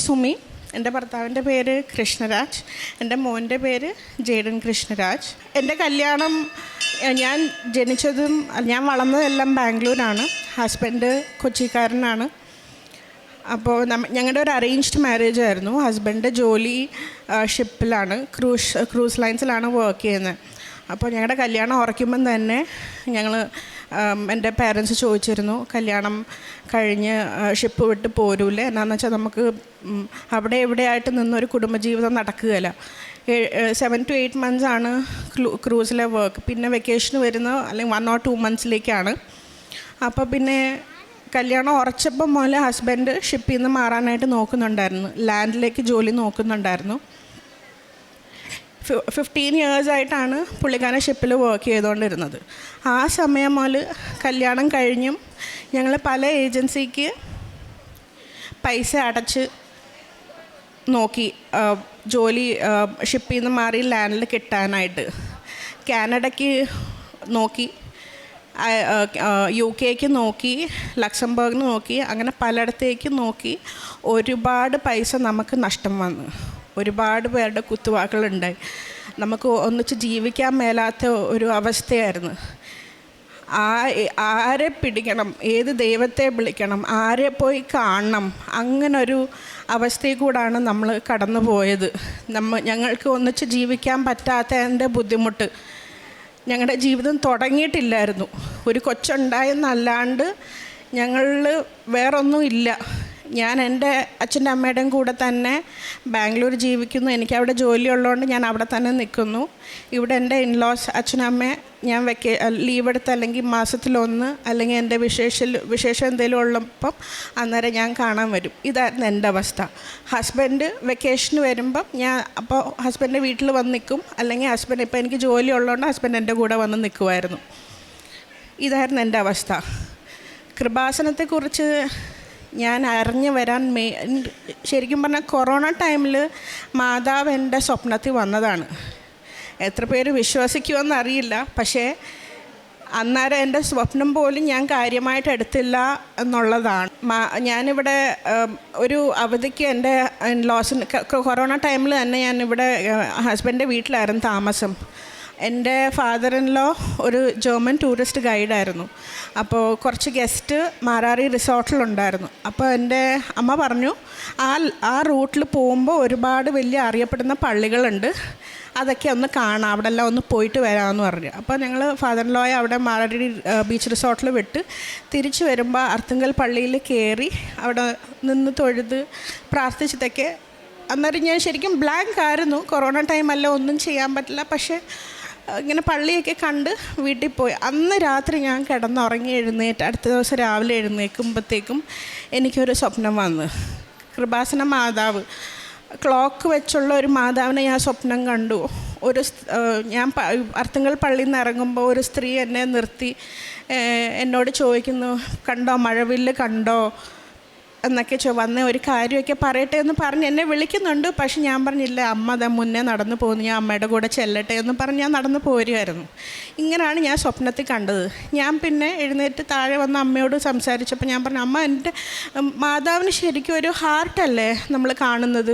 സുമി. എൻ്റെ ഭർത്താവിൻ്റെ പേര് കൃഷ്ണരാജ്. എൻ്റെ മോൻ്റെ പേര് ജേഡൻ കൃഷ്ണരാജ്. എൻ്റെ കല്യാണം, ഞാൻ ഞാൻ വളർന്നതെല്ലാം ബാംഗ്ലൂരാണ്. ഹസ്ബൻഡ് കൊച്ചിക്കാരനാണ്. അപ്പോൾ ഞങ്ങളുടെ ഒരു അറേഞ്ച്ഡ് മാരേജ് ആയിരുന്നു. ഹസ്ബൻഡ് ജോലി ഷിപ്പിലാണ്, ക്രൂസ് ലൈൻസിലാണ് വർക്ക് ചെയ്യുന്നത്. അപ്പോൾ ഞങ്ങളുടെ കല്യാണം ഉറയ്ക്കുമ്പം തന്നെ എൻ്റെ പേരൻസ് ചോദിച്ചിരുന്നു, കല്യാണം കഴിഞ്ഞ് ഷിപ്പ് വിട്ട് പോരൂലേ, എന്നാന്ന് വെച്ചാൽ നമുക്ക് അവിടെ എവിടെയായിട്ട് നിന്നൊരു കുടുംബജീവിതം നടക്കുകയില്ല. 7 to 8 months ആണ് ക്രൂസിലെ വർക്ക്. പിന്നെ വെക്കേഷന് വരുന്നത് അല്ലെങ്കിൽ 1 or 2 monthsലേക്കാണ്. അപ്പോൾ പിന്നെ കല്യാണം ഉറച്ചപ്പം മുതൽ ഹസ്ബൻഡ് ഷിപ്പിൽ നിന്ന് മാറാനായിട്ട് നോക്കുന്നുണ്ടായിരുന്നു, ലാൻഡിലേക്ക് ജോലി നോക്കുന്നുണ്ടായിരുന്നു. 15 years ആയിട്ടാണ് പുള്ളിക്കാരൻ ഷിപ്പിൽ വർക്ക് ചെയ്തുകൊണ്ടിരുന്നത്. ആ സമയം മുതൽ കല്യാണം കഴിഞ്ഞും ഞങ്ങൾ പല ഏജൻസിക്ക് പൈസ അടച്ച് നോക്കി ജോലി ഷിപ്പിൽ നിന്ന് മാറി ലാൻഡിൽ കിട്ടാനായിട്ട്. കാനഡയ്ക്ക് നോക്കി, UK നോക്കി, ലക്സംബർഗിന് നോക്കി, അങ്ങനെ പലയിടത്തേക്ക് നോക്കി. ഒരുപാട് പൈസ നമുക്ക് നഷ്ടം വന്നു. ഒരുപാട് പേരുടെ കുത്തുവാക്കുകളുണ്ടായി. നമുക്ക് ഒന്നിച്ച് ജീവിക്കാൻ മേലാത്ത ഒരു അവസ്ഥയായിരുന്നു. ആരെ പിടിക്കണം, ഏത് ദൈവത്തെ വിളിക്കണം, ആരെ പോയി കാണണം, അങ്ങനൊരു അവസ്ഥയിൽ കൂടാണ് നമ്മൾ കടന്നു പോയത്. ഞങ്ങൾക്ക് ഒന്നിച്ച് ജീവിക്കാൻ പറ്റാത്തതിൻ്റെ ബുദ്ധിമുട്ട്. ഞങ്ങളുടെ ജീവിതം തുടങ്ങിയിട്ടില്ലായിരുന്നു. ഒരു കൊച്ചുണ്ടായെന്നല്ലാണ്ട് ഞങ്ങളിൽ വേറൊന്നും ഇല്ല. ഞാൻ എൻ്റെ അച്ഛൻ്റെ അമ്മയുടെയും കൂടെ തന്നെ ബാംഗ്ലൂർ ജീവിക്കുന്നു. എനിക്കവിടെ ജോലി ഉള്ളതുകൊണ്ട് ഞാൻ അവിടെ തന്നെ നിൽക്കുന്നു. ഇവിടെ എൻ്റെ ഇൻലോസ് അച്ഛനമ്മ ഞാൻ ലീവ് എടുത്ത് അല്ലെങ്കിൽ മാസത്തിലൊന്ന് അല്ലെങ്കിൽ എൻ്റെ വിശേഷം എന്തെങ്കിലും ഉള്ളപ്പം അന്നേരം ഞാൻ കാണാൻ വരും. ഇതായിരുന്നു എൻ്റെ അവസ്ഥ. ഹസ്ബൻഡ് വെക്കേഷന് വരുമ്പം അപ്പോൾ ഹസ്ബൻഡിൻ്റെ വീട്ടിൽ വന്ന് നിൽക്കും, അല്ലെങ്കിൽ ഹസ്ബൻഡ് ഇപ്പോൾ എനിക്ക് ജോലി ഉള്ളതുകൊണ്ട് ഹസ്ബൻഡ് എൻ്റെ കൂടെ വന്ന് നിൽക്കുമായിരുന്നു. ഇതായിരുന്നു എൻ്റെ അവസ്ഥ. കൃപാസനത്തെക്കുറിച്ച് ഞാൻ അറിഞ്ഞു വരാൻ ശരിക്കും പറഞ്ഞാൽ കൊറോണ ടൈമിൽ മാതാവ് എൻ്റെ സ്വപ്നത്തിൽ വന്നതാണ്. എത്ര പേര് വിശ്വസിക്കുമെന്ന് അറിയില്ല, പക്ഷേ അന്നേരം എൻ്റെ സ്വപ്നം പോലും ഞാൻ കാര്യമായിട്ട് എടുത്തില്ല എന്നുള്ളതാണ്. ഞാനിവിടെ ഒരു അവധിക്ക് എൻ്റെ കൊറോണ ടൈമിൽ തന്നെ ഞാനിവിടെ ഹസ്ബൻഡിൻ്റെ വീട്ടിലായിരുന്നു താമസം. എൻ്റെ ഫാദർ ഇൻ ലോ ഒരു ജർമ്മൻ ടൂറിസ്റ്റ് ഗൈഡായിരുന്നു. അപ്പോൾ കുറച്ച് ഗസ്റ്റ് മാരാറി റിസോർട്ടിലുണ്ടായിരുന്നു. അപ്പോൾ എൻ്റെ അമ്മ പറഞ്ഞു, ആ റൂട്ടിൽ പോകുമ്പോൾ ഒരുപാട് വലിയ അറിയപ്പെടുന്ന പള്ളികളുണ്ട്, അതൊക്കെ ഒന്ന് കാണാം, അവിടെ എല്ലാം ഒന്ന് പോയിട്ട് വരാമെന്ന് പറഞ്ഞു. അപ്പോൾ ഞങ്ങൾ ഫാദർ ഇൻ ലോയെ അവിടെ മാരാരി ബീച്ച് റിസോർട്ടിൽ വിട്ട് തിരിച്ച് വരുമ്പോൾ അർത്തുങ്കൽ പള്ളിയിൽ കയറി അവിടെ നിന്ന് തൊഴുത് പ്രാർത്ഥിച്ചതൊക്കെ. അന്നേരം ഞാൻ ശരിക്കും ബ്ലാങ്ക് ആയിരുന്നു. കൊറോണ ടൈമല്ല, ഒന്നും ചെയ്യാൻ പറ്റില്ല. പക്ഷേ ഇങ്ങനെ പള്ളിയൊക്കെ കണ്ട് വീട്ടിൽ പോയി. അന്ന് രാത്രി ഞാൻ കിടന്നുറങ്ങി എഴുന്നേറ്റ് അടുത്ത ദിവസം രാവിലെ എഴുന്നേൽക്കുമ്പോഴത്തേക്കും എനിക്കൊരു സ്വപ്നം വന്നു. കൃപാസന മാതാവ്, ക്ലോക്ക് വെച്ചുള്ള ഒരു മാതാവിനെ ഞാൻ സ്വപ്നം കണ്ടു. ഞാൻ അർത്തുങ്കൽ പള്ളിയിൽ നിന്ന് ഇറങ്ങുമ്പോൾ ഒരു സ്ത്രീ എന്നെ നിർത്തി എന്നോട് ചോദിക്കുന്നു, കണ്ടോ മഴവില്ല് കണ്ടോ എന്നൊക്കെ വന്ന് ഒരു കാര്യമൊക്കെ പറയട്ടെ എന്ന് പറഞ്ഞ് എന്നെ വിളിക്കുന്നുണ്ട്. പക്ഷെ ഞാൻ പറഞ്ഞില്ല, അമ്മ അതാ മുന്നേ നടന്നു പോകുന്നു, ഞാൻ അമ്മയുടെ കൂടെ ചെല്ലട്ടെ എന്ന് പറഞ്ഞ് ഞാൻ നടന്നു പോരുമായിരുന്നു. ഇങ്ങനെയാണ് ഞാൻ സ്വപ്നത്തിൽ കണ്ടത്. ഞാൻ പിന്നെ എഴുന്നേറ്റ് താഴെ വന്ന് അമ്മയോട് സംസാരിച്ചപ്പോൾ ഞാൻ പറഞ്ഞു, അമ്മ എൻ്റെ മാതാവിന് ശരിക്കും ഒരു ഹാർട്ടല്ലേ നമ്മൾ കാണുന്നത്.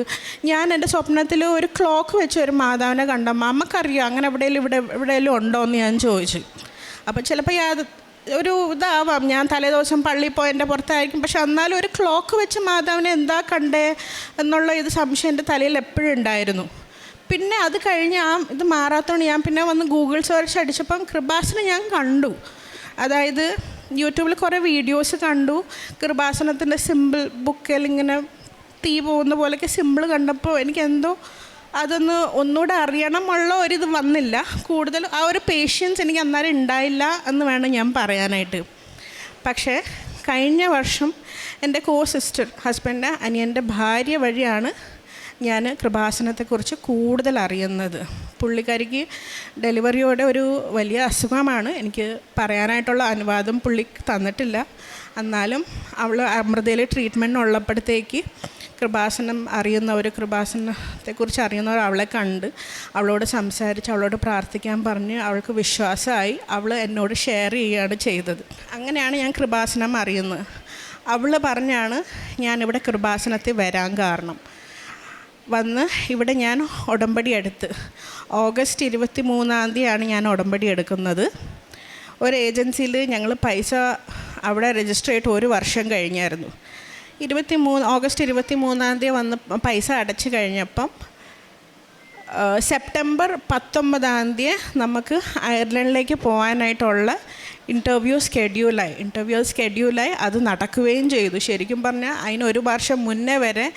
ഞാൻ എൻ്റെ സ്വപ്നത്തിൽ ഒരു ക്ലോക്ക് വെച്ച് ഒരു മാതാവിനെ കണ്ടമ്മ, അമ്മക്കറിയോ അങ്ങനെ എവിടെയെങ്കിലും ഉണ്ടോ എന്ന് ഞാൻ ചോദിച്ചു. അപ്പോൾ ചിലപ്പോൾ ഒരു ഇതാവാം, ഞാൻ തലേദിവസം പള്ളിയിൽ പോയതിൻ്റെ പുറത്തായിരിക്കും. പക്ഷെ എന്നാലും ഒരു ക്ലോക്ക് വെച്ച് മാതാവിനെ എന്താ കണ്ടേ എന്നുള്ള സംശയം എൻ്റെ തലയിൽ എപ്പോഴും ഉണ്ടായിരുന്നു. പിന്നെ അത് കഴിഞ്ഞ് ഇത് മാറാത്തതുകൊണ്ട് ഞാൻ പിന്നെ വന്ന് ഗൂഗിൾ സെർച്ച് അടിച്ചപ്പം കൃപാസനം ഞാൻ കണ്ടു. അതായത് യൂട്യൂബിൽ കുറേ വീഡിയോസ് കണ്ടു. കൃപാസനത്തിൻ്റെ സിമ്പിൾ ബുക്കിൽ ഇങ്ങനെ തീ പോകുന്ന പോലെയൊക്കെ സിമ്പിൾ കണ്ടപ്പോൾ എനിക്കെന്തോ അതൊന്ന് ഒന്നുകൂടെ അറിയണമുള്ള ഒരിത് വന്നില്ല. കൂടുതൽ ആ ഒരു പേഷ്യൻസ് എനിക്ക് അന്നേരം ഉണ്ടായില്ല എന്ന് വേണം ഞാൻ പറയാനായിട്ട്. പക്ഷേ കഴിഞ്ഞ വർഷം എൻ്റെ സിസ്റ്റർ, ഹസ്ബൻഡ് അനിയൻ്റെ ഭാര്യ വഴിയാണ് ഞാൻ കൃപാസനത്തെക്കുറിച്ച് കൂടുതൽ അറിയുന്നത്. പുള്ളിക്കാരിക്ക് ഡെലിവറിയോടെ ഒരു വലിയ അസുഖമാണ്. എനിക്ക് പറയാനായിട്ടുള്ള അനുവാദം പുള്ളി തന്നിട്ടില്ല. എന്നാലും അവൾ അമൃതയിൽ ട്രീറ്റ്മെൻറ്റ് ഉള്ളപ്പോഴത്തേക്ക് കൃപാസനം അറിയുന്നവർ, കൃപാസനത്തെക്കുറിച്ച് അറിയുന്നവർ അവളെ കണ്ട് അവളോട് സംസാരിച്ച് അവളോട് പ്രാർത്ഥിക്കാൻ പറഞ്ഞ് അവൾക്ക് വിശ്വാസമായി അവൾ എന്നോട് ഷെയർ ചെയ്യുകയാണ് ചെയ്തത്. അങ്ങനെയാണ് ഞാൻ കൃപാസനം അറിയുന്നത്. അവൾ പറഞ്ഞാണ് ഞാനിവിടെ കൃപാസനത്തിൽ വരാൻ കാരണം. വന്ന് ഇവിടെ ഞാൻ ഉടമ്പടി എടുത്ത് ഓഗസ്റ്റ് 23 ഞാൻ ഉടമ്പടി എടുക്കുന്നത്. ഒരു ഏജൻസിയിൽ ഞങ്ങൾ പൈസ അവിടെ രജിസ്റ്റർ ചെയ്തിട്ട് 1 വർഷം കഴിഞ്ഞായിരുന്നു. ഓഗസ്റ്റ് 23 വന്ന് പൈസ അടച്ചു കഴിഞ്ഞപ്പം സെപ്റ്റംബർ 19 നമുക്ക് അയർലൻഡിലേക്ക് പോകാനായിട്ടുള്ള ഇൻ്റർവ്യൂ സ്കെഡ്യൂളായി അത് നടക്കുകയും ചെയ്തു. ശരിക്കും പറഞ്ഞാൽ അതിന് 1 വർഷം മുന്നേ വരെ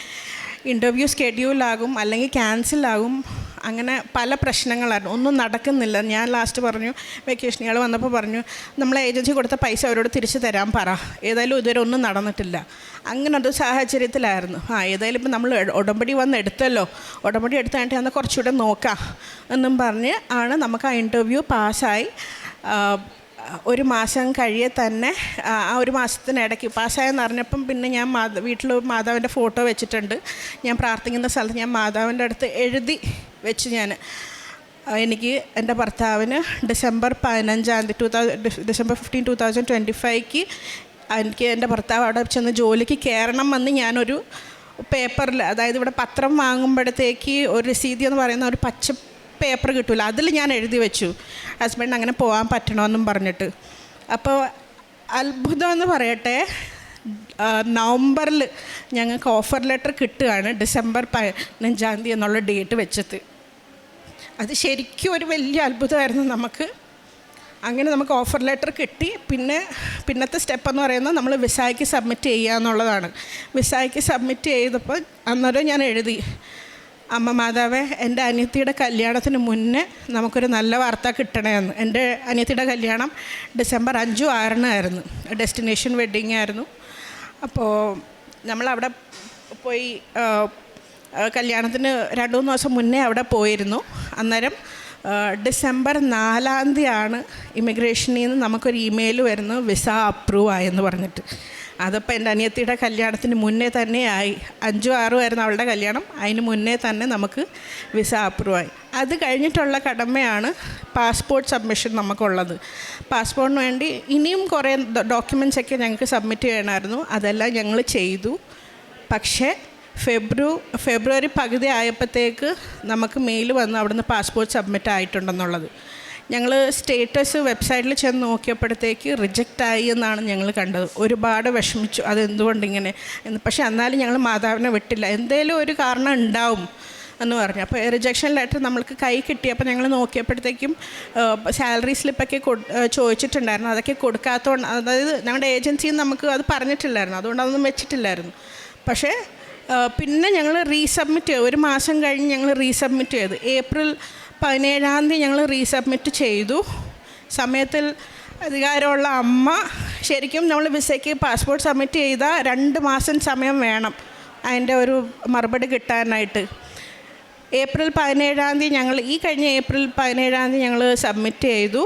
ഇൻ്റർവ്യൂ സ്കെഡ്യൂളാകും അല്ലെങ്കിൽ ക്യാൻസലാകും, അങ്ങനെ പല പ്രശ്നങ്ങളായിരുന്നു, ഒന്നും നടക്കുന്നില്ല. ഞാൻ ലാസ്റ്റ് പറഞ്ഞു, വെക്കേഷൻ ഇയാൾ വന്നപ്പോൾ പറഞ്ഞു നമ്മളെ ഏജൻസി കൊടുത്ത പൈസ അവരോട് തിരിച്ചു തരാൻ പറ, ഏതായാലും ഇതുവരെ ഒന്നും നടന്നിട്ടില്ല. അങ്ങനൊരു സാഹചര്യത്തിലായിരുന്നു. ഏതായാലും ഇപ്പം നമ്മൾ ഉടമ്പടി വന്ന് എടുത്തല്ലോ, ഉടമ്പടി എടുത്ത് കഴിഞ്ഞിട്ട് എന്നാൽ കുറച്ചുകൂടെ നോക്കാം എന്നും പറഞ്ഞ് ആണ് നമുക്ക് ആ ഇൻ്റർവ്യൂ പാസ്സായി. 1 മാസം കഴിയെ തന്നെ ആ 1 മാസത്തിനിടയ്ക്ക് പാസ്സായെന്ന് അറിഞ്ഞപ്പം പിന്നെ ഞാൻ വീട്ടിൽ മാതാവിൻ്റെ ഫോട്ടോ വെച്ചിട്ടുണ്ട്. ഞാൻ പ്രാർത്ഥിക്കുന്ന സ്ഥലത്ത് ഞാൻ മാതാവിൻ്റെ അടുത്ത് എഴുതി വെച്ച് എനിക്ക് എൻ്റെ ഭർത്താവിന് ഡിസംബർ 15 ഡിസംബർ 15, 2025 എനിക്ക് എൻ്റെ ഭർത്താവ് അവിടെ ചെന്ന് ജോലിക്ക് കയറണം എന്ന് ഞാനൊരു പേപ്പറിൽ, അതായത് ഇവിടെ പത്രം വാങ്ങുമ്പോഴത്തേക്ക് ഒരു രസീതി എന്ന് പറയുന്ന ഒരു പച്ച പേപ്പർ കിട്ടില്ല, അതിൽ ഞാൻ എഴുതി വെച്ചു ഹസ്ബൻഡ് അങ്ങനെ പോകാൻ പറ്റണമെന്നും പറഞ്ഞിട്ട്. അപ്പോൾ അത്ഭുതം എന്ന് പറയട്ടെ, നവംബറിൽ ഞങ്ങൾക്ക് ഓഫർ ലെറ്റർ കിട്ടുകയാണ് ഡിസംബർ 15 എന്നുള്ള ഡേറ്റ് വെച്ചത്. അത് ശരിക്കും ഒരു വലിയ അത്ഭുതമായിരുന്നു നമുക്ക്. അങ്ങനെ നമുക്ക് ഓഫർ ലെറ്റർ കിട്ടി. പിന്നത്തെ സ്റ്റെപ്പ് എന്ന് പറയുന്നത് നമ്മൾ വിസയ്ക്ക് സബ്മിറ്റ് ചെയ്യുക എന്നുള്ളതാണ്. വിസയ്ക്ക് സബ്മിറ്റ് ചെയ്തപ്പോൾ അന്നേരം ഞാൻ എഴുതി, അമ്മ മാതാവേ, എൻ്റെ അനിയത്തിയുടെ കല്യാണത്തിന് മുന്നേ നമുക്കൊരു നല്ല വാർത്ത കിട്ടണമെന്ന്. എൻ്റെ അനിയത്തിയുടെ കല്യാണം ഡിസംബർ 5, 6 ഡെസ്റ്റിനേഷൻ വെഡ്ഡിങ് ആയിരുന്നു. അപ്പോൾ നമ്മളവിടെ പോയി കല്യാണത്തിന് 2-3 ദിവസം മുന്നേ അവിടെ പോയിരുന്നു. അന്നേരം ഡിസംബർ 4 ഇമിഗ്രേഷനിൽ നിന്ന് നമുക്കൊരു ഇമെയിൽ വരുന്നു, വിസ അപ്രൂവ് ആയെന്ന് പറഞ്ഞിട്ട്. അതിപ്പോൾ എൻ്റെ അനിയത്തിയുടെ കല്യാണത്തിന് മുന്നേ തന്നെ ആയി. 5, 6 അവളുടെ കല്യാണം, അതിന് മുന്നേ തന്നെ നമുക്ക് വിസ അപ്രൂവ് ആയി. അത് കഴിഞ്ഞിട്ടുള്ള കടമയാണ് പാസ്പോർട്ട് സബ്മിഷൻ നമുക്കുള്ളത്. പാസ്പോർട്ടിന് വേണ്ടി ഇനിയും കുറേ ഡോക്യുമെൻറ്റ്സൊക്കെ ഞങ്ങൾക്ക് സബ്മിറ്റ് ചെയ്യണമായിരുന്നു. അതെല്ലാം ഞങ്ങൾ ചെയ്തു. പക്ഷേ ഫെബ്രുവരി പകുതി ആയപ്പോഴത്തേക്ക് നമുക്ക് മെയിൽ വന്നു അവിടുന്ന് പാസ്പോർട്ട് സബ്മിറ്റ് ആയിട്ടുണ്ടെന്നുള്ളത്. ഞങ്ങൾ സ്റ്റേറ്റസ് വെബ്സൈറ്റിൽ ചെന്ന് നോക്കിയപ്പോഴത്തേക്ക് റിജക്റ്റായി എന്നാണ് ഞങ്ങൾ കണ്ടത്. ഒരുപാട് വിഷമിച്ചു, അതെന്തുകൊണ്ടിങ്ങനെ എന്ന്. പക്ഷേ എന്നാലും ഞങ്ങൾ മാതാവിനെ വിട്ടില്ല, എന്തേലും ഒരു കാരണം ഉണ്ടാവും എന്ന് പറഞ്ഞു. അപ്പോൾ റിജക്ഷൻ ലെറ്റർ നമ്മൾക്ക് കൈ കിട്ടിയപ്പോൾ ഞങ്ങൾ നോക്കിയപ്പോഴത്തേക്കും സാലറി സ്ലിപ്പൊക്കെ ചോദിച്ചിട്ടുണ്ടായിരുന്നു. അതൊക്കെ കൊടുക്കാത്തതുകൊണ്ട്, അതായത് ഞങ്ങളുടെ ഏജൻസിയിൽ നമുക്ക് അത് പറഞ്ഞിട്ടില്ലായിരുന്നു, അതുകൊണ്ട് അതൊന്നും വെച്ചിട്ടില്ലായിരുന്നു. പക്ഷേ പിന്നെ ഞങ്ങൾ റീസബ്മിറ്റ് ചെയ്തു. 1 മാസം കഴിഞ്ഞ് ഞങ്ങൾ റീസബ്മിറ്റ് ചെയ്തു. ഏപ്രിൽ 17 ഞങ്ങൾ റീസബ്മിറ്റ് ചെയ്തു. സമയത്തിൽ അധികാരമുള്ള അമ്മ, ശരിക്കും നമ്മൾ വിസയ്ക്ക് പാസ്പോർട്ട് സബ്മിറ്റ് ചെയ്താൽ 2 മാസം സമയം വേണം അതിൻ്റെ ഒരു മറുപടി കിട്ടാനായിട്ട്. ഏപ്രിൽ 17 ഞങ്ങൾ കഴിഞ്ഞ ഏപ്രിൽ 17 ഞങ്ങൾ സബ്മിറ്റ് ചെയ്തു.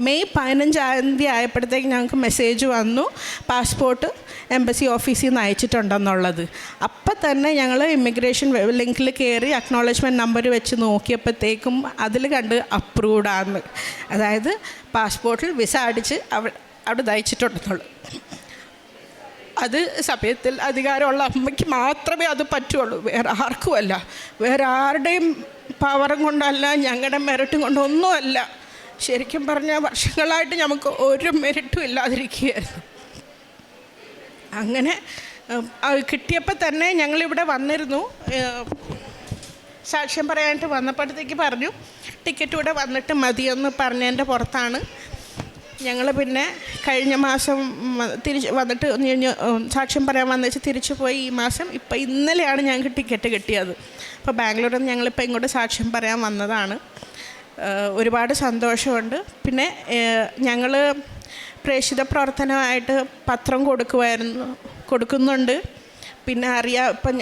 മെയ് 15 ആയപ്പോഴത്തേക്ക് ഞങ്ങൾക്ക് മെസ്സേജ് വന്നു പാസ്പോർട്ട് എംബസി ഓഫീസിൽ നിന്ന് അയച്ചിട്ടുണ്ടെന്നുള്ളത്. അപ്പം തന്നെ ഞങ്ങൾ ഇമിഗ്രേഷൻ ലിങ്കിൽ കയറി അക്നോളജ്മെൻറ്റ് നമ്പർ വെച്ച് നോക്കിയപ്പോഴത്തേക്കും അതിൽ കണ്ട് അപ്രൂവ്ഡാണ്, അതായത് പാസ്പോർട്ടിൽ വിസ അടിച്ച് അവിടെ അയച്ചിട്ടുണ്ടെന്നുള്ളു. അത് സമയത്തിൽ അധികാരമുള്ള അമ്മയ്ക്ക് മാത്രമേ അത് പറ്റുള്ളൂ, വേറെ ആർക്കുമല്ല. വേറെ ആരുടെയും പവറും കൊണ്ടല്ല, ഞങ്ങളുടെ മെറിറ്റും കൊണ്ടൊന്നുമല്ല. ശരിക്കും പറഞ്ഞാൽ വർഷങ്ങളായിട്ട് നമുക്ക് ഒരു മെറിറ്റും ഇല്ലാതിരിക്കുകയായിരുന്നു. അങ്ങനെ കിട്ടിയപ്പോൾ തന്നെ ഞങ്ങളിവിടെ വന്നിരുന്നു. സാക്ഷ്യം പറയാനായിട്ട് വന്നപ്പോഴത്തേക്ക് പറഞ്ഞു ടിക്കറ്റ് ഇവിടെ വന്നിട്ട് മതിയെന്ന് പറഞ്ഞതിൻ്റെ പുറത്താണ് ഞങ്ങൾ പിന്നെ കഴിഞ്ഞ മാസം തിരിച്ച് വന്നിട്ട് സാക്ഷ്യം പറയാൻ വന്നിട്ട് തിരിച്ചു പോയി. ഈ മാസം ഇന്നലെയാണ് ഞങ്ങൾക്ക് ടിക്കറ്റ് കിട്ടിയത്. അപ്പോൾ ബാംഗ്ലൂരിൽ നിന്ന് ഞങ്ങളിപ്പോൾ ഇങ്ങോട്ട് സാക്ഷ്യം പറയാൻ വന്നതാണ്. ഒരുപാട് സന്തോഷമുണ്ട്. പിന്നെ ഞങ്ങൾ പ്രേക്ഷിത പ്രവർത്തനമായിട്ട് പത്രം കൊടുക്കുന്നുണ്ട്. പിന്നെ ഇപ്പം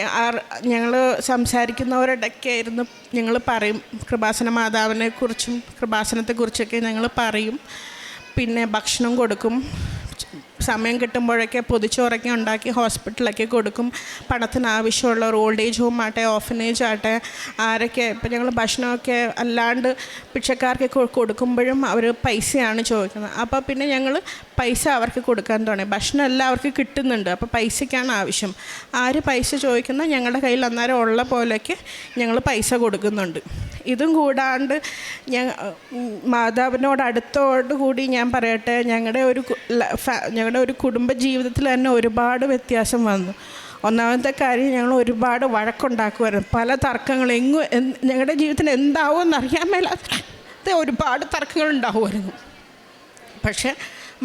ഞങ്ങൾ സംസാരിക്കുന്നവരുടെയൊക്കെ ആയിരുന്നു ഞങ്ങൾ പറയും കൃപാസന മാതാവിനെക്കുറിച്ചും കൃപാസനത്തെക്കുറിച്ചൊക്കെ ഞങ്ങൾ പറയും. പിന്നെ ഭക്ഷണം കൊടുക്കും, സമയം കിട്ടുമ്പോഴൊക്കെ പൊതിച്ചോറൊക്കെ ഉണ്ടാക്കി ഹോസ്പിറ്റലൊക്കെ കൊടുക്കും. പണത്തിന് ആവശ്യമുള്ളവർ ഓൾഡ് ഏജ് ഹോം ആട്ടെ, ഓർഫനേജ് ആട്ടെ, ആരൊക്കെ ഇപ്പം ഞങ്ങൾ ഭക്ഷണമൊക്കെ അല്ലാണ്ട് പിച്ചക്കാർക്കൊക്കെ കൊടുക്കുമ്പോഴും അവർ പൈസയാണ് ചോദിക്കുന്നത്. അപ്പോൾ പിന്നെ ഞങ്ങൾ പൈസ അവർക്ക് കൊടുക്കാൻ തുടങ്ങി. ഭക്ഷണം എല്ലാവർക്കും കിട്ടുന്നുണ്ട്, അപ്പോൾ പൈസയ്ക്കാണ് ആവശ്യം. ആര് പൈസ ചോദിക്കുന്ന ഞങ്ങളുടെ കയ്യിൽ അന്നേരം ഉള്ള പോലെയൊക്കെ ഞങ്ങൾ പൈസ കൊടുക്കുന്നുണ്ട്. ഇതും കൂടാണ്ട് മാതാവിനോട് അടുത്തോടുകൂടി ഞാൻ പറയട്ടെ, ഞങ്ങളുടെ ഒരു കുടുംബ ജീവിതത്തിൽ തന്നെ ഒരുപാട് വ്യത്യാസം വന്നു. ഒന്നാമത്തെ കാര്യം, ഞങ്ങൾ ഒരുപാട് വഴക്കുണ്ടാക്കുമായിരുന്നു. പല തർക്കങ്ങൾ ഞങ്ങളുടെ ജീവിതത്തിൽ എന്താവുമെന്ന് അറിയാൻ മേലാത്ത ഒരുപാട് തർക്കങ്ങൾ ഉണ്ടാവുമായിരുന്നു. പക്ഷേ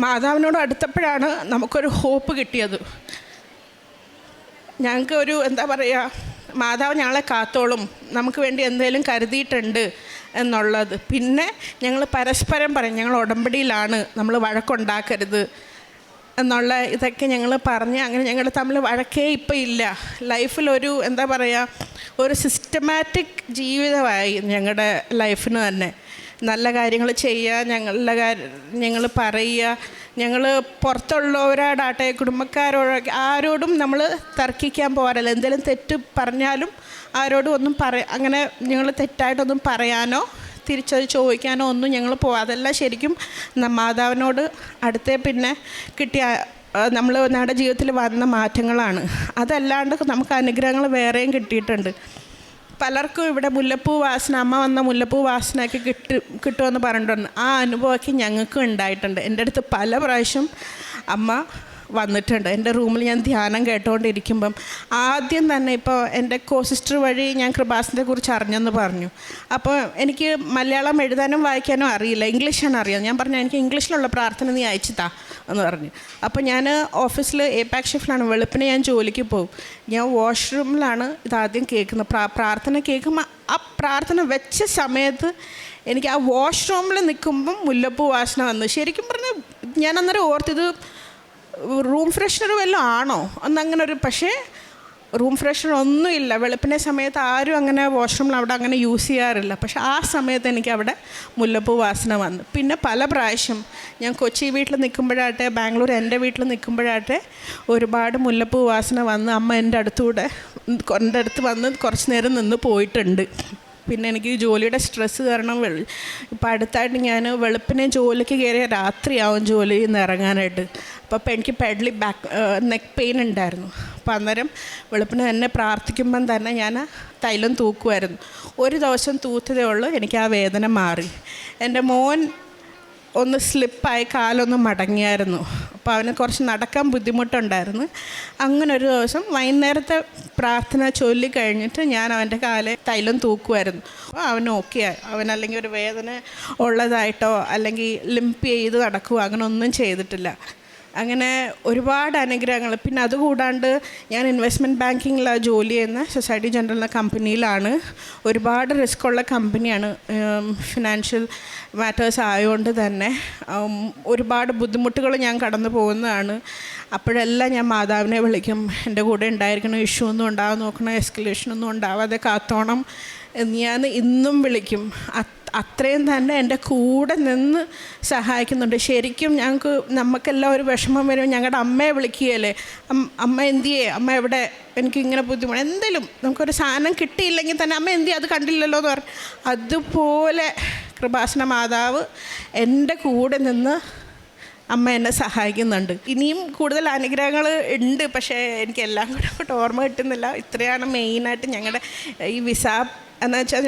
മാതാവിനോട് അടുത്തപ്പോഴാണ് നമുക്കൊരു ഹോപ്പ് കിട്ടിയത്. ഞങ്ങൾക്ക് ഒരു എന്താ പറയുക, മാതാവ് ഞങ്ങളെ കാത്തോളും, നമുക്ക് വേണ്ടി എന്തെങ്കിലും കരുതിയിട്ടുണ്ട് എന്നുള്ളത്. പിന്നെ ഞങ്ങൾ പരസ്പരം പറയും, ഞങ്ങൾ ഉടമ്പടിയിലാണ്, നമ്മൾ വഴക്കുണ്ടാക്കരുത് എന്നുള്ള ഇതൊക്കെ ഞങ്ങൾ പറഞ്ഞ് അങ്ങനെ ഞങ്ങൾ തമ്മിൽ വഴക്കേ ഇപ്പം ഇല്ല. ലൈഫിലൊരു എന്താ പറയുക, ഒരു സിസ്റ്റമാറ്റിക് ജീവിതമായി ഞങ്ങളുടെ ലൈഫിന് തന്നെ. നല്ല കാര്യങ്ങൾ ചെയ്യുക, ഞങ്ങൾ പറയുക, ഞങ്ങൾ പുറത്തുള്ളവരോടാട്ടെ കുടുംബക്കാരോടൊക്കെ ആരോടും നമ്മൾ തർക്കിക്കാൻ പോകാറില്ല. എന്തെങ്കിലും തെറ്റ് പറഞ്ഞാലും ആരോടും ഒന്നും അങ്ങനെ ഞങ്ങൾ തെറ്റായിട്ടൊന്നും പറയാനോ തിരിച്ചത് ചോദിക്കാനോ ഒന്നും ഞങ്ങൾ അതെല്ലാം ശരിക്കും മാതാവിനോട് അടുത്തേ പിന്നെ കിട്ടിയ നമ്മുടെ ജീവിതത്തിൽ വന്ന മാറ്റങ്ങളാണ്. അതല്ലാണ്ട് നമുക്ക് അനുഗ്രഹങ്ങൾ വേറെയും കിട്ടിയിട്ടുണ്ട്. പലർക്കും ഇവിടെ മുല്ലപ്പൂ വാസന, അമ്മ വന്ന മുല്ലപ്പൂ വാസനയൊക്കെ കിട്ടുമെന്ന് പറഞ്ഞിട്ടുണ്ട്. ആ അനുഭവമൊക്കെ ഞങ്ങൾക്കും ഉണ്ടായിട്ടുണ്ട്. എൻ്റെ അടുത്ത് പല പ്രാവശ്യം അമ്മ വന്നിട്ടുണ്ട്. എൻ്റെ റൂമിൽ ഞാൻ ധ്യാനം കേട്ടുകൊണ്ടിരിക്കുമ്പം ആദ്യം തന്നെ ഇപ്പോൾ എൻ്റെ സിസ്റ്റർ വഴി ഞാൻ കൃപാസനത്തെ കുറിച്ച് അറിഞ്ഞെന്ന് പറഞ്ഞു. അപ്പോൾ എനിക്ക് മലയാളം എഴുതാനും വായിക്കാനും അറിയില്ല, ഇംഗ്ലീഷാണ് അറിയാം. ഞാൻ പറഞ്ഞു, എനിക്ക് ഇംഗ്ലീഷിലുള്ള പ്രാർത്ഥന നീ അയച്ചു താ എന്ന് പറഞ്ഞു. അപ്പോൾ ഞാൻ ഓഫീസിൽ എപാക് ഷിഫ്റ്റിലാണ്, വെളുപ്പിന് ഞാൻ ജോലിക്ക് പോകും. ഞാൻ വാഷ്റൂമിലാണ് ഇതാദ്യം കേൾക്കുന്നത്. പ്രാർത്ഥന കേൾക്കുമ്പോൾ ആ പ്രാർത്ഥന വെച്ച സമയത്ത് എനിക്ക് ആ വാഷ്റൂമിൽ നിൽക്കുമ്പം മുല്ലപ്പൂ വാസന വന്നു. ശരിക്കും പറഞ്ഞാൽ ഞാൻ അന്നേരം ഓർത്തിത് റൂം ഫ്രഷ്നർ വല്ലതും ആണോ എന്നങ്ങനെ പക്ഷേ റൂം ഫ്രഷ്നർ ഒന്നുമില്ല. വെളുപ്പിനെ സമയത്ത് ആരും അങ്ങനെ വാഷ്റൂമിൽ അവിടെ അങ്ങനെ യൂസ് ചെയ്യാറില്ല. പക്ഷെ ആ സമയത്ത് എനിക്ക് അവിടെ മുല്ലപ്പൂ വാസന വന്നു. പിന്നെ പല പ്രാവശ്യം ഞാൻ കൊച്ചി വീട്ടിൽ നിൽക്കുമ്പോഴാട്ടെ, ബാംഗ്ലൂർ എൻ്റെ വീട്ടിൽ നിൽക്കുമ്പോഴാട്ടെ ഒരുപാട് മുല്ലപ്പൂ വാസന വന്ന് അമ്മ എൻ്റെ അടുത്ത് വന്ന് കുറച്ച് നേരം നിന്ന് പോയിട്ടുണ്ട്. പിന്നെ എനിക്ക് ജോലിയുടെ സ്ട്രെസ്സ് കാരണം ഇപ്പോൾ അടുത്തായിട്ട് ഞാൻ വെളുപ്പിനെ ജോലിക്ക് കയറിയ രാത്രിയാവും ജോലിയിൽ നിന്ന് ഇറങ്ങാനായിട്ട്. അപ്പോൾ എനിക്ക് നെക്ക് പെയിൻ ഉണ്ടായിരുന്നു. അപ്പോൾ അന്നേരം വെളുപ്പിന് തന്നെ പ്രാർത്ഥിക്കുമ്പം തന്നെ ഞാൻ തൈലം തൂക്കുമായിരുന്നു. ഒരു ദിവസം തൂത്തതേ ഉള്ളൂ, എനിക്ക് ആ വേദന മാറി. എൻ്റെ മോൻ ഒന്ന് സ്ലിപ്പായി കാലൊന്ന് മടങ്ങിയായിരുന്നു. അപ്പോൾ അവന് കുറച്ച് നടക്കാൻ ബുദ്ധിമുട്ടുണ്ടായിരുന്നു. അങ്ങനെ ഒരു ദിവസം വൈകുന്നേരത്തെ പ്രാർത്ഥന ചൊല്ലി കഴിഞ്ഞിട്ട് ഞാൻ അവൻ്റെ കാലെ തൈലം തൂക്കുമായിരുന്നു. അപ്പോൾ അവൻ ഓക്കെ ആയി. അവനല്ലെങ്കിൽ ഒരു വേദന ഉള്ളതായിട്ടോ അല്ലെങ്കിൽ ലിംപ് ചെയ്ത് നടക്കുകയോ അങ്ങനെ ഒന്നും ചെയ്തിട്ടില്ല. അങ്ങനെ ഒരുപാട് അനുഗ്രഹങ്ങൾ. പിന്നെ അതുകൂടാണ്ട് ഞാൻ ഇൻവെസ്റ്റ്മെൻറ്റ് ബാങ്കിങ്ങിലാണ് ജോലി ചെയ്യുന്ന, സൊസൈറ്റി ജനറൽ എന്ന കമ്പനിയിലാണ്. ഒരുപാട് റിസ്ക്കുള്ള കമ്പനിയാണ്. ഫിനാൻഷ്യൽ മാറ്റേഴ്സ് ആയതുകൊണ്ട് തന്നെ ഒരുപാട് ബുദ്ധിമുട്ടുകൾ ഞാൻ കടന്നു പോകുന്നതാണ്. അപ്പോഴെല്ലാം ഞാൻ മാതാവിനെ വിളിക്കും, എൻ്റെ കൂടെ ഉണ്ടായിരിക്കണം, ഇഷ്യൂ ഒന്നും ഉണ്ടാകാൻ നോക്കണം, എസ്കലേഷനൊന്നും ഉണ്ടാവാതെ കാത്തോണം എന്ന് ഞാൻ ഇന്നും വിളിക്കും. അത്രയും തന്നെ എൻ്റെ കൂടെ നിന്ന് സഹായിക്കുന്നുണ്ട്. ശരിക്കും നമുക്കെല്ലാം ഒരു വിഷമം വരും, ഞങ്ങളുടെ അമ്മയെ വിളിക്കുകയല്ലേ, അമ്മ എന്തിയേ, അമ്മ എവിടെ, എനിക്കിങ്ങനെ ബുദ്ധിമുട്ട്, എന്തെങ്കിലും നമുക്കൊരു സാധനം കിട്ടിയില്ലെങ്കിൽ തന്നെ അമ്മ എന്തിയെ, അത് കണ്ടില്ലല്ലോ എന്ന് പറയും. അതുപോലെ കൃപാസന മാതാവ് എൻ്റെ കൂടെ നിന്ന് അമ്മ എന്നെ സഹായിക്കുന്നുണ്ട്. ഇനിയും കൂടുതൽ അനുഗ്രഹങ്ങൾ ഉണ്ട്, പക്ഷേ എനിക്കെല്ലാം കൂടെ ഓർമ്മ കിട്ടുന്നില്ല. ഇത്രയാണ് മെയിനായിട്ട് ഞങ്ങളുടെ ഈ വിസ എന്ന് വെച്ചാൽ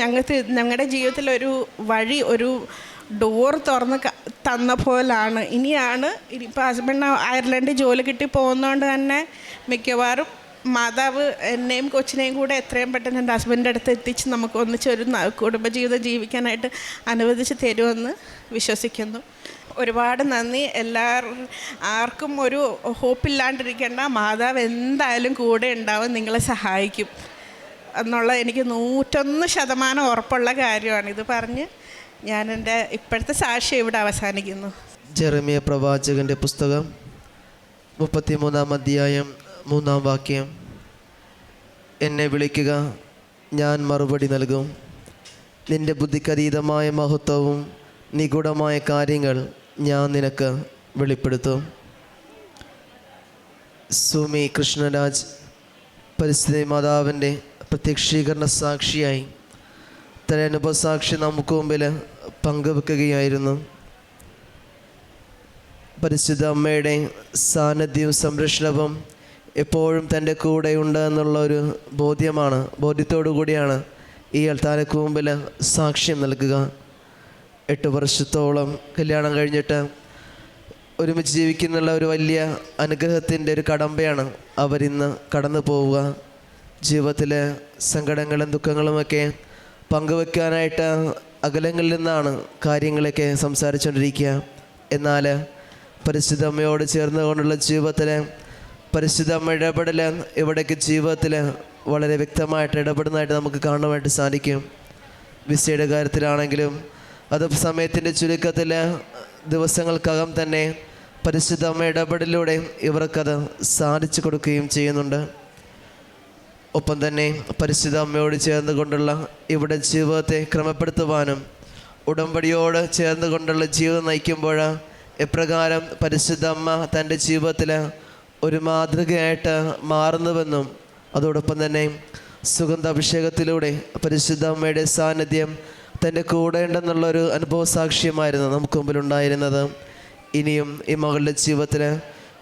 ഞങ്ങളുടെ ജീവിതത്തിലൊരു വഴി, ഒരു ഡോർ തുറന്ന് തന്ന പോലാണ്. ഇനിയിപ്പോൾ ഹസ്ബൻഡ് അയർലൻഡിൽ ജോലി കിട്ടി പോകുന്നതുകൊണ്ട് തന്നെ മിക്കവാറും മാതാവ് എന്നെയും കൊച്ചിനെയും കൂടെ എത്രയും പെട്ടെന്ന് എൻ്റെ ഹസ്ബൻഡിൻ്റെ അടുത്ത് എത്തിച്ച് നമുക്ക് ഒന്നിച്ചൊരു കുടുംബജീവിതം ജീവിക്കാനായിട്ട് അനുവദിച്ച് തരുമെന്ന് വിശ്വസിക്കുന്നു. ഒരുപാട് നന്ദി. ആർക്കും ഒരു ഹോപ്പില്ലാണ്ടിരിക്കേണ്ട, മാതാവ് എന്തായാലും കൂടെ ഉണ്ടാവും, നിങ്ങളെ സഹായിക്കും എന്നുള്ള എനിക്ക് 101% ഉറപ്പുള്ള കാര്യമാണ്. ഇത് പറഞ്ഞ് ഞാൻ എൻ്റെ ഇപ്പോഴത്തെ സാക്ഷ്യം ഇവിടെ അവസാനിക്കുന്നു. ജെറമിയ പ്രവാചകൻ്റെ പുസ്തകം 33-ാം അധ്യായം 3-ാം വാക്യം. എന്നെ വിളിക്കുക, ഞാൻ മറുപടി നൽകും. നിൻ്റെ ബുദ്ധിക്കതീതമായ മഹത്വവും നിഗൂഢമായ കാര്യങ്ങൾ ഞാൻ നിനക്ക് വെളിപ്പെടുത്തും. സുമി കൃഷ്ണരാജ് പരിസ്ഥിതി മാതാവിൻ്റെ പ്രത്യക്ഷീകരണ സാക്ഷിയായി തന്റെ അനുഭവസാക്ഷി നമുക്ക് മുമ്പിൽ പങ്കുവെക്കുകയായിരുന്നു. പരിശുദ്ധ അമ്മയുടെ സാന്നിധ്യവും സംരക്ഷണവും എപ്പോഴും തൻ്റെ കൂടെയുണ്ട് എന്നുള്ള ഒരു ബോധ്യത്തോടു കൂടിയാണ് ഈ അൾത്താരക്ക് മുമ്പിൽ സാക്ഷ്യം നൽകുക. 8 വർഷത്തോളം കല്യാണം കഴിഞ്ഞിട്ട് ഒരുമിച്ച് ജീവിക്കുന്നുള്ള ഒരു വലിയ അനുഗ്രഹത്തിൻ്റെ ഒരു കടമ്പയാണ് അവരിന്ന് കടന്നു പോവുക. ജീവിതത്തിലെ സങ്കടങ്ങളും ദുഃഖങ്ങളുമൊക്കെ പങ്കുവെക്കാനായിട്ട് അകലങ്ങളിൽ നിന്നാണ് കാര്യങ്ങളൊക്കെ സംസാരിച്ചുകൊണ്ടിരിക്കുക. എന്നാൽ പരിശുദ്ധ അമ്മയോട് ചേർന്നുകൊണ്ടുള്ള ജീവിതത്തിൽ പരിശുദ്ധ അമ്മ ഇടപെടൽ ഇവിടേക്ക് ജീവിതത്തിൽ വളരെ വ്യക്തമായിട്ട് ഇടപെടുന്നതായിട്ട് നമുക്ക് കാണുവാനായിട്ട് സാധിക്കും. വിസയുടെ കാര്യത്തിലാണെങ്കിലും അത് സമയത്തിൻ്റെ ചുരുക്കത്തിൽ ദിവസങ്ങൾക്കകം തന്നെ പരിശുദ്ധ അമ്മ ഇടപെടലിലൂടെ ഇവർക്കത് സാധിച്ചു കൊടുക്കുകയും ചെയ്യുന്നുണ്ട്. ഒപ്പം തന്നെ പരിശുദ്ധ അമ്മയോട് ചേർന്ന് കൊണ്ടുള്ള ഇവിടെ ജീവിതത്തെ ക്രമപ്പെടുത്തുവാനും ഉടമ്പടിയോട് ചേർന്ന് കൊണ്ടുള്ള ജീവിതം നയിക്കുമ്പോൾ എപ്രകാരം പരിശുദ്ധ അമ്മ തൻ്റെ ജീവിതത്തിൽ ഒരു മാതൃകയായിട്ട് മാറുന്നുവെന്നും അതോടൊപ്പം തന്നെ സുഗന്ധാഭിഷേകത്തിലൂടെ പരിശുദ്ധ അമ്മയുടെ സാന്നിധ്യം തൻ്റെ കൂടെ ഉണ്ടെന്നുള്ളൊരു അനുഭവ സാക്ഷ്യമായിരുന്നു നമുക്ക് മുമ്പിലുണ്ടായിരുന്നത്. ഇനിയും ഈ മകളുടെ ജീവിതത്തിൽ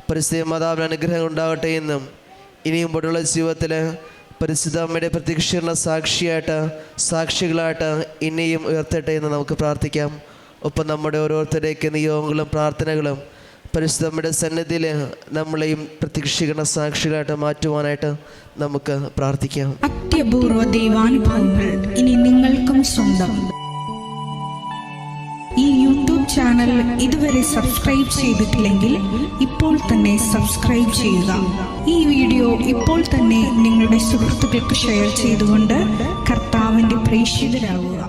പരിശുദ്ധ മാതാവിന് അനുഗ്രഹം ഉണ്ടാകട്ടെ എന്നും ഇനിയും മുമ്പോട്ടുള്ള ജീവിതത്തിൽ പരിശുദ്ധ അമ്മയുടെ പ്രത്യക്ഷീകരണ സാക്ഷികളായിട്ട് ഇനിയും ഉയർത്തട്ടെ എന്ന് നമുക്ക് പ്രാർത്ഥിക്കാം. ഒപ്പം നമ്മുടെ ഓരോരുത്തരുടെയൊക്കെ നിയോഗങ്ങളും പ്രാർത്ഥനകളും പരിശുദ്ധ അമ്മയുടെ സന്നിധിയിൽ നമ്മളെയും പ്രത്യക്ഷീകരണ സാക്ഷികളായിട്ട് മാറ്റുവാനായിട്ട് നമുക്ക് പ്രാർത്ഥിക്കാം. അത്യപൂർവ ദൈവാനുഭവങ്ങൾ ഇനി നിങ്ങൾക്കും സ്വന്തം. ഈ യൂട്യൂബ് ചാനൽ ഇതുവരെ സബ്സ്ക്രൈബ് ചെയ്തിട്ടില്ലെങ്കിൽ ഇപ്പോൾ തന്നെ സബ്സ്ക്രൈബ് ചെയ്യുക. ഈ വീഡിയോ ഇപ്പോൾ തന്നെ നിങ്ങളുടെ സുഹൃത്തുക്കൾക്ക് ഷെയർ ചെയ്തുകൊണ്ട് കർത്താവിൻ്റെ പ്രേക്ഷിതരാകുക.